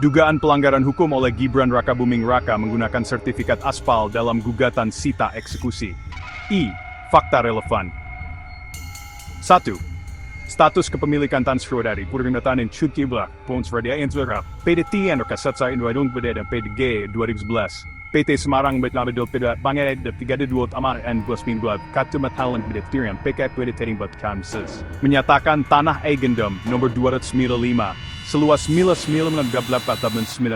Dugaan pelanggaran hukum oleh Gibran Rakabuming Raka menggunakan sertifikat aspal dalam gugatan sita eksekusi. Fakta relevan. 1. Status kepemilikan Tan Sriwedari Purwinatan in Chutibla, Pons Radia Inzura, PDT and Kasatsa in Wadung Beda dan PDG 2011. PT Semarang Betnabedil Peda Bangered de 32 Amar and Glasmin Blood, Katumatalan Bedetirian, PK Pedetating Bat Kamses. Menyatakan tanah Eigendom nomor 295. Seluas 9,9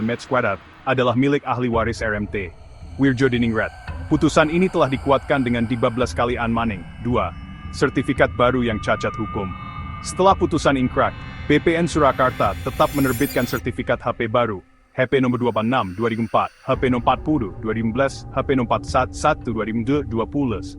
met kuadrat adalah milik ahli waris RMT, Wirjo Diningrat. Putusan ini telah dikuatkan dengan 13 kali anmaning. 2. Sertifikat baru yang cacat hukum. Setelah putusan ingkrah, BPN Surakarta tetap menerbitkan sertifikat HP baru, HP nomor 26 2004, HP nomor 40 2011, HP nomor 41 2020.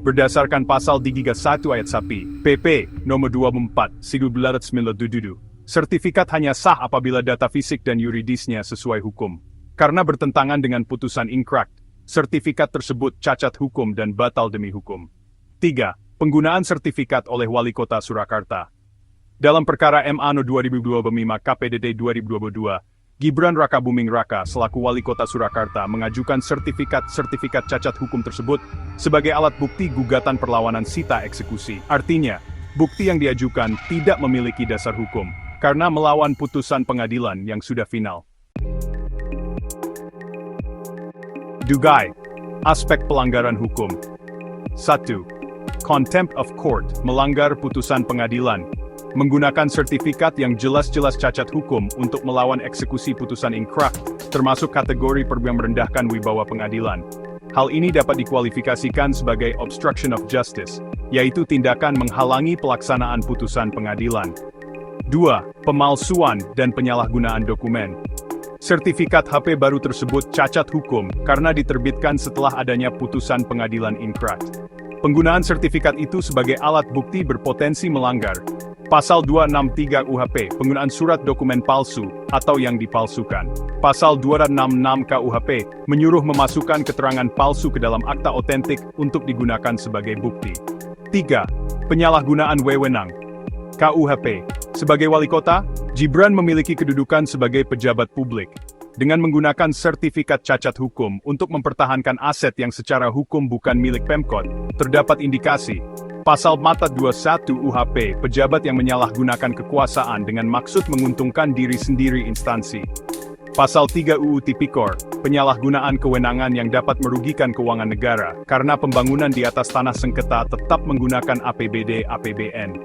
Berdasarkan pasal 31 ayat 1, PP nomor 24 1997. Sertifikat hanya sah apabila data fisik dan yuridisnya sesuai hukum. Karena bertentangan dengan putusan ingkrah, sertifikat tersebut cacat hukum dan batal demi hukum. 3. Penggunaan sertifikat oleh Wali Kota Surakarta. Dalam perkara MA No 2002 Bemima KPDD 2022, Gibran Rakabuming Raka selaku Wali Kota Surakarta mengajukan sertifikat cacat hukum tersebut sebagai alat bukti gugatan perlawanan sita eksekusi. Artinya, bukti yang diajukan tidak memiliki dasar hukum, karena melawan putusan pengadilan yang sudah final. Dugaan aspek pelanggaran hukum. 1. Contempt of court, melanggar putusan pengadilan, menggunakan sertifikat yang jelas-jelas cacat hukum untuk melawan eksekusi putusan ingkrah, termasuk kategori yang merendahkan wibawa pengadilan. Hal ini dapat dikualifikasikan sebagai obstruction of justice, yaitu tindakan menghalangi pelaksanaan putusan pengadilan. 2. Pemalsuan dan penyalahgunaan dokumen. Sertifikat HP baru tersebut cacat hukum karena diterbitkan setelah adanya putusan pengadilan ingkrah. Penggunaan sertifikat itu sebagai alat bukti berpotensi melanggar Pasal 263 UHP, penggunaan surat dokumen palsu atau yang dipalsukan. Pasal 266 KUHP, menyuruh memasukkan keterangan palsu ke dalam akta otentik untuk digunakan sebagai bukti. 3. Penyalahgunaan wewenang. KUHP. Sebagai wali kota, Gibran memiliki kedudukan sebagai pejabat publik. Dengan menggunakan sertifikat cacat hukum untuk mempertahankan aset yang secara hukum bukan milik Pemkot, terdapat indikasi Pasal Mata 21 UHP, pejabat yang menyalahgunakan kekuasaan dengan maksud menguntungkan diri sendiri instansi. Pasal 3 UU Tipikor, penyalahgunaan kewenangan yang dapat merugikan keuangan negara, karena pembangunan di atas tanah sengketa tetap menggunakan APBD/APBN.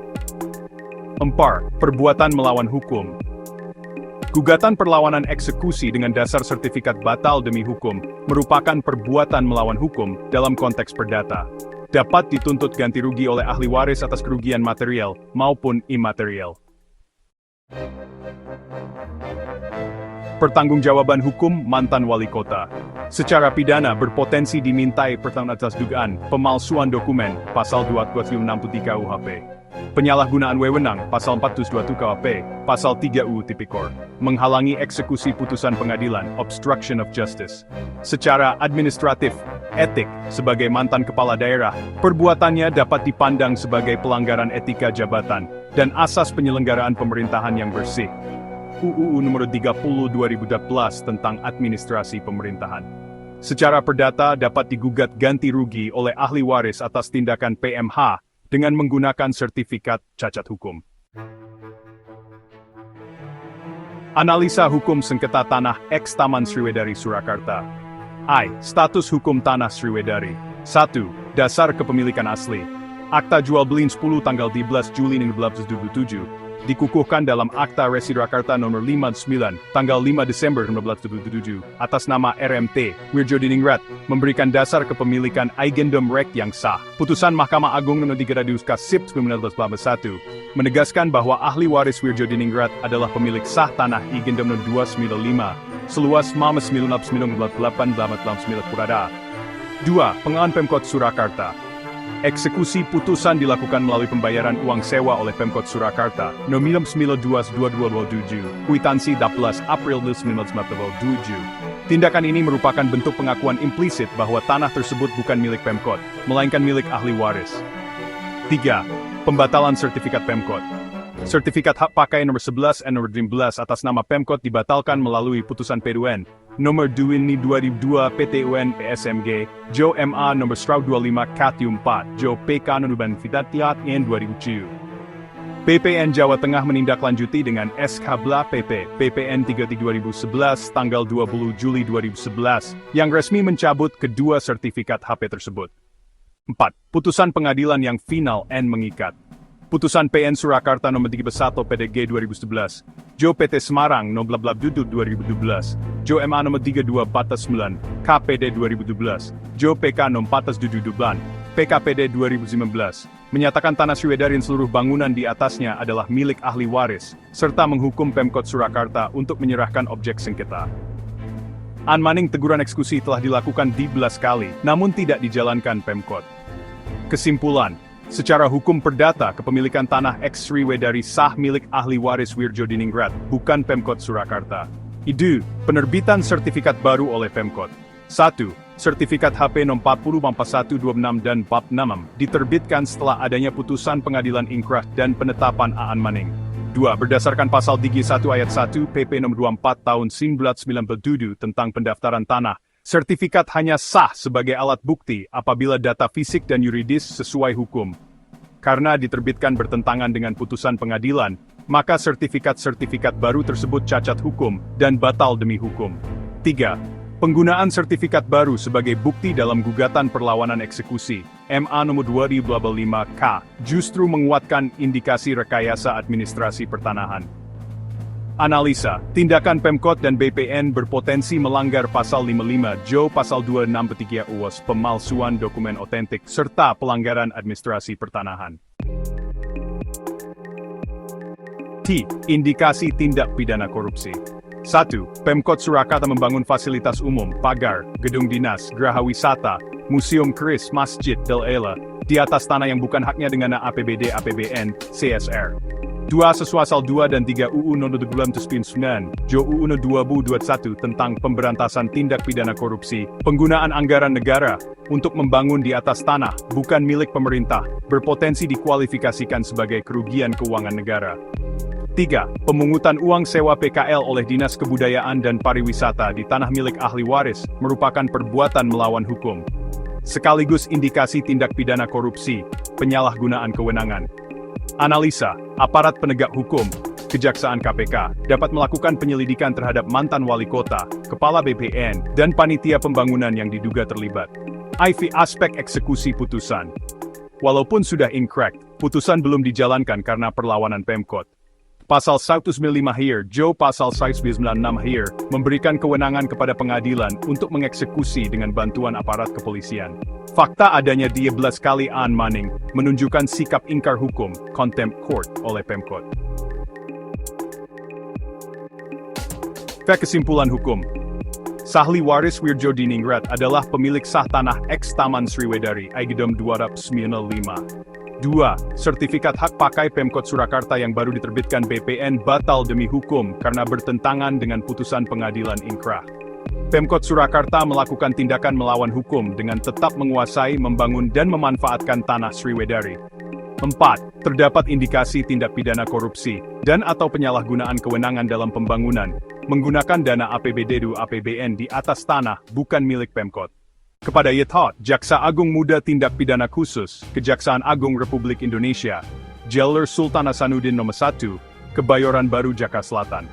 4. Perbuatan melawan hukum. Gugatan perlawanan eksekusi dengan dasar sertifikat batal demi hukum, merupakan perbuatan melawan hukum dalam konteks perdata. Dapat dituntut ganti rugi oleh ahli waris atas kerugian material maupun imaterial. Pertanggungjawaban hukum mantan wali kota. Secara pidana berpotensi dimintai pertanggungan atas dugaan pemalsuan dokumen, Pasal 263 UHP. Penyalahgunaan wewenang, Pasal 427 KUHP, Pasal 3 UU Tipikor. Menghalangi eksekusi putusan pengadilan, obstruction of justice. Secara administratif, etik, sebagai mantan kepala daerah, perbuatannya dapat dipandang sebagai pelanggaran etika jabatan, dan asas penyelenggaraan pemerintahan yang bersih. UU Nomor 30 2014 tentang Administrasi Pemerintahan. Secara perdata dapat digugat ganti rugi oleh ahli waris atas tindakan PMH, dengan menggunakan sertifikat cacat hukum. Analisa hukum sengketa tanah eks Taman Sriwedari Surakarta. Status hukum tanah Sriwedari. 1. Dasar kepemilikan asli. Akta jual beli 10 tanggal 12 Juli 1977. Dikukuhkan dalam Akta Resi Surakarta nomor 59, tanggal 5 Desember 1977, atas nama RMT, Wirjo Diningrat, memberikan dasar kepemilikan Eigendom Rek yang sah. Putusan Mahkamah Agung nomor 3 Sip 1981, menegaskan bahwa ahli waris Wirjo Diningrat adalah pemilik sah tanah Eigendom nomor 295, seluas 9,988 purada. 2. Pengelolaan Pemkot Surakarta. Eksekusi putusan dilakukan melalui pembayaran uang sewa oleh Pemkot Surakarta, nomor 92227, kwitansi 12 April 1997. Tindakan ini merupakan bentuk pengakuan implisit bahwa tanah tersebut bukan milik Pemkot, melainkan milik ahli waris. 3. Pembatalan sertifikat Pemkot. Sertifikat hak pakai nomor 11 dan nomor 15 atas nama Pemkot dibatalkan melalui putusan P2N nomor 2 2002 PTUN PSMG, Jo MA nomor 125 Katium 4, Jo PK Nunuban Fitatiat N 2007. PPN Jawa Tengah menindaklanjuti dengan SK Bla PP, PPN 33 2011 tanggal 20 Juli 2011, yang resmi mencabut kedua sertifikat HP tersebut. 4. Putusan pengadilan yang final and mengikat. Putusan PN Surakarta nomor 31 PDG 2011, Jo PT Semarang nomor blablab duduk 2012, Jo MA nomor 32 batas 9, KPD 2012, Jo PK nomor batas duduk-duduban, PKPD 2019, menyatakan tanah Sriwedari dan seluruh bangunan di atasnya adalah milik ahli waris, serta menghukum Pemkot Surakarta untuk menyerahkan objek sengketa. Anmaning teguran eksekusi telah dilakukan 12 kali, namun tidak dijalankan Pemkot. Kesimpulan, secara hukum perdata kepemilikan tanah X Sriwedari sah milik ahli waris Wirjodiningrat, bukan Pemkot Surakarta. Idu, penerbitan sertifikat baru oleh Pemkot. 1. Sertifikat HP No 40/4126 dan Bab 6 diterbitkan setelah adanya putusan pengadilan ingkrah dan penetapan Aan Maning. 2. Berdasarkan pasal 31 ayat 1 PP No 24 tahun 1997 tentang pendaftaran tanah, sertifikat hanya sah sebagai alat bukti apabila data fisik dan yuridis sesuai hukum. Karena diterbitkan bertentangan dengan putusan pengadilan, maka sertifikat-sertifikat baru tersebut cacat hukum dan batal demi hukum. 3. Penggunaan sertifikat baru sebagai bukti dalam gugatan perlawanan eksekusi, MA nomor 2025K, justru menguatkan indikasi rekayasa administrasi pertanahan. Analisa, tindakan Pemkot dan BPN berpotensi melanggar pasal 55 Jo pasal 26 UUS pemalsuan dokumen otentik serta pelanggaran administrasi pertanahan. T. Indikasi tindak pidana korupsi. 1. Pemkot Surakarta membangun fasilitas umum, pagar, gedung dinas, geraha wisata, museum keris, masjid, Ela, di atas tanah yang bukan haknya dengan APBD APBN, CSR. 2. Sesuai pasal 2 dan 3 UU No 29 Jo UU No 2021 tentang pemberantasan tindak pidana korupsi, penggunaan anggaran negara untuk membangun di atas tanah, bukan milik pemerintah, berpotensi dikualifikasikan sebagai kerugian keuangan negara. 3. Pemungutan uang sewa PKL oleh Dinas Kebudayaan dan Pariwisata di tanah milik ahli waris merupakan perbuatan melawan hukum, sekaligus indikasi tindak pidana korupsi, penyalahgunaan kewenangan. Analisa, aparat penegak hukum, Kejaksaan KPK, dapat melakukan penyelidikan terhadap mantan wali kota, kepala BPN, dan panitia pembangunan yang diduga terlibat. IV aspek eksekusi putusan. Walaupun sudah inkrah, putusan belum dijalankan karena perlawanan Pemkot. Pasal 195 HIR, Jo Pasal 196 HIR, memberikan kewenangan kepada pengadilan untuk mengeksekusi dengan bantuan aparat kepolisian. Fakta adanya 12 kali Aan Maning, menunjukkan sikap ingkar hukum, contempt court, oleh Pemkot. Kesimpulan hukum. Sahli waris Wirjodiningrat adalah pemilik sah tanah X Taman Sriwedari, Aigedom 295. 2. Sertifikat hak pakai Pemkot Surakarta yang baru diterbitkan BPN batal demi hukum karena bertentangan dengan putusan pengadilan ingkrah. Pemkot Surakarta melakukan tindakan melawan hukum dengan tetap menguasai, membangun dan memanfaatkan tanah Sriwedari. 4. Terdapat indikasi tindak pidana korupsi dan atau penyalahgunaan kewenangan dalam pembangunan, menggunakan dana APBD dan APBN di atas tanah bukan milik Pemkot. Kepada Yethot, Jaksa Agung Muda Tindak Pidana Khusus, Kejaksaan Agung Republik Indonesia, Jailer Sultan Hasanuddin Nomor 1, Kebayoran Baru, Jakarta Selatan.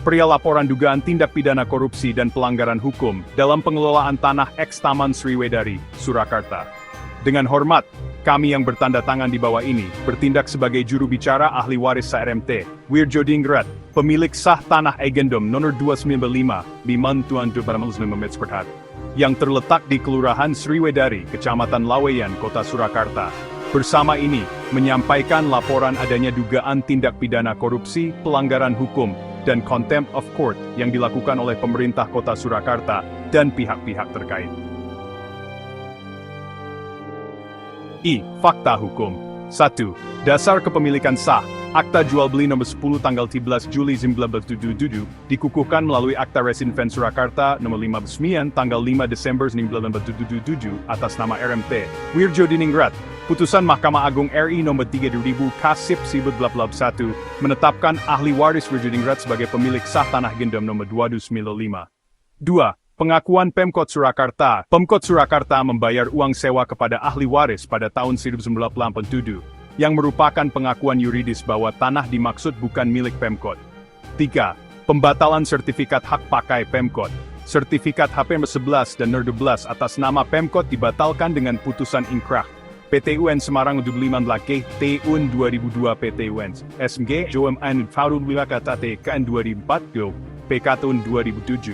Perihal laporan dugaan tindak pidana korupsi dan pelanggaran hukum dalam pengelolaan tanah X Taman Sriwedari, Surakarta. Dengan hormat, kami yang bertanda tangan di bawah ini, bertindak sebagai juru bicara ahli waris SRMT, Wirjodiningrat, pemilik sah tanah Agendom nomor 295, Bimantuan Dubaramelsmemetsperhat, yang terletak di Kelurahan Sriwedari, Kecamatan Laweyan, Kota Surakarta. Bersama ini, menyampaikan laporan adanya dugaan tindak pidana korupsi, pelanggaran hukum, dan contempt of court yang dilakukan oleh pemerintah Kota Surakarta dan pihak-pihak terkait. Fakta hukum. 1. Dasar kepemilikan sah. Akta jual beli nomor 10 tanggal 13 Juli 1977 dikukuhkan melalui Akta Residence Surakarta nomor 59 tanggal 5 Desember 1977 atas nama RMT, Wirjodiningrat, Putusan Mahkamah Agung RI nomor 3000 Kasip 1981 menetapkan ahli waris Wirjodingrat sebagai pemilik sah tanah gendam nomor 295. 2. Pengakuan Pemkot Surakarta. Pemkot Surakarta membayar uang sewa kepada ahli waris pada tahun 1987, yang merupakan pengakuan yuridis bahwa tanah dimaksud bukan milik Pemkot. 3. Pembatalan sertifikat hak pakai Pemkot. Sertifikat HP 11 dan NER 12 atas nama Pemkot dibatalkan dengan putusan inkrah. PT UN Semarang 25 Lake Tahun 2002 PT UN SMG JOMN Faudul Wilakatate KN 2004 PK tahun 2007.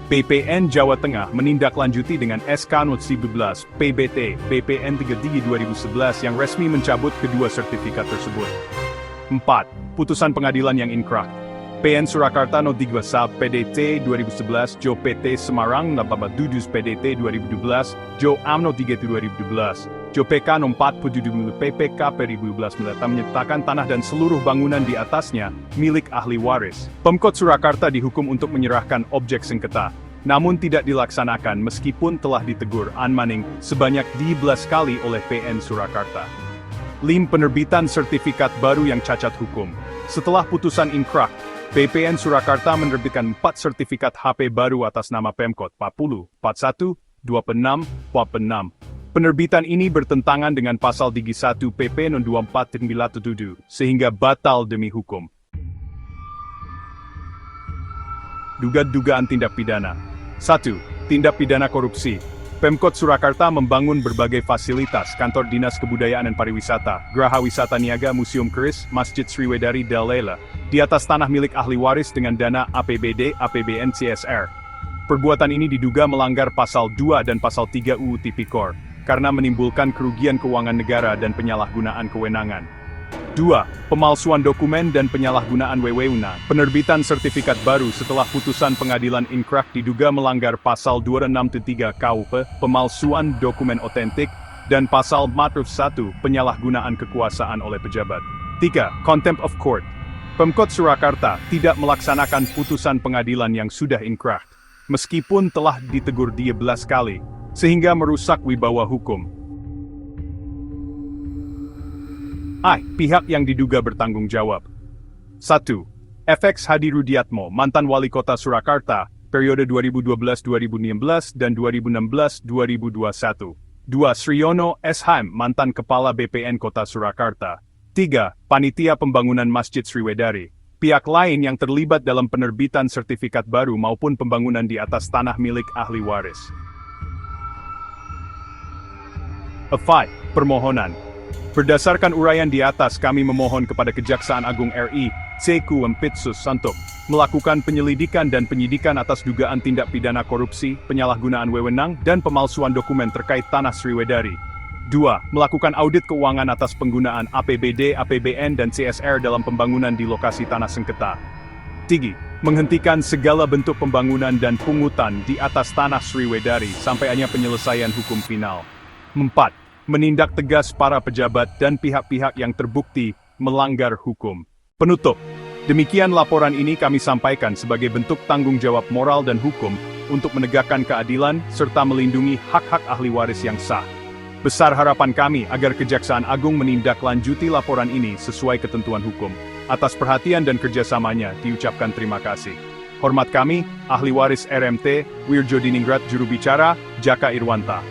BPN Jawa Tengah menindaklanjuti dengan SK Not 11 PBT BPN 33 2011 yang resmi mencabut kedua sertifikat tersebut. 4. Putusan pengadilan yang inkrah. PN Surakarta No 3 Sab PDT 2011 Jo PT Semarang Nababa Dudus PDT 2012 Jo AMNO 3 2012 Jo PK No 4 Pududum PPK P2012 menyatakan tanah dan seluruh bangunan di atasnya milik ahli waris. Pemkot Surakarta dihukum untuk menyerahkan objek sengketa, namun tidak dilaksanakan meskipun telah ditegur Anmaning sebanyak 12 kali oleh PN Surakarta. 5. Penerbitan sertifikat baru yang cacat hukum. Setelah putusan inkrah, BPN Surakarta menerbitkan 4 sertifikat HP baru atas nama Pemkot 40, 41, 26, 46. Penerbitan ini bertentangan dengan pasal 31 PP No 2497, sehingga batal demi hukum. Dugaan tindak pidana. 1. Tindak pidana korupsi. Pemkot Surakarta membangun berbagai fasilitas, kantor dinas kebudayaan dan pariwisata, geraha wisata niaga, museum keris, masjid Sriwedari Dalela, di atas tanah milik ahli waris dengan dana APBD, APBN, CSR. Perbuatan ini diduga melanggar pasal 2 dan pasal 3 UU Tipikor, karena menimbulkan kerugian keuangan negara dan penyalahgunaan kewenangan. 2. Pemalsuan dokumen dan penyalahgunaan wewenang. Penerbitan sertifikat baru setelah putusan pengadilan inkrah diduga melanggar pasal 263 KUP, pemalsuan dokumen otentik, dan pasal 41, penyalahgunaan kekuasaan oleh pejabat. 3. Contempt of court. Pemkot Surakarta tidak melaksanakan putusan pengadilan yang sudah inkrah, meskipun telah ditegur 12 kali, sehingga merusak wibawa hukum. Pihak yang diduga bertanggung jawab. 1. FX Hadi Rudiatmo, mantan wali kota Surakarta, periode 2012-2016 dan 2016-2021. 2. Sriyono S. Haim, mantan kepala BPN Kota Surakarta. 3. Panitia Pembangunan Masjid Sriwedari. Pihak lain yang terlibat dalam penerbitan sertifikat baru maupun pembangunan di atas tanah milik ahli waris. 5. Permohonan. Berdasarkan uraian di atas, kami memohon kepada Kejaksaan Agung RI, CQ Empitsus Santok, melakukan penyelidikan dan penyidikan atas dugaan tindak pidana korupsi, penyalahgunaan wewenang, dan pemalsuan dokumen terkait tanah Sriwedari. 2. Melakukan audit keuangan atas penggunaan APBD, APBN, dan CSR dalam pembangunan di lokasi tanah sengketa. 3. Menghentikan segala bentuk pembangunan dan pungutan di atas tanah Sriwedari sampai hanya penyelesaian hukum final. 4. Menindak tegas para pejabat dan pihak-pihak yang terbukti melanggar hukum. Penutup. Demikian laporan ini kami sampaikan sebagai bentuk tanggung jawab moral dan hukum untuk menegakkan keadilan serta melindungi hak-hak ahli waris yang sah. Besar harapan kami agar Kejaksaan Agung menindaklanjuti laporan ini sesuai ketentuan hukum. Atas perhatian dan kerjasamanya diucapkan terima kasih. Hormat kami, ahli waris RMT, Wirjodiningrat Juru Bicara, Jaka Irwanta.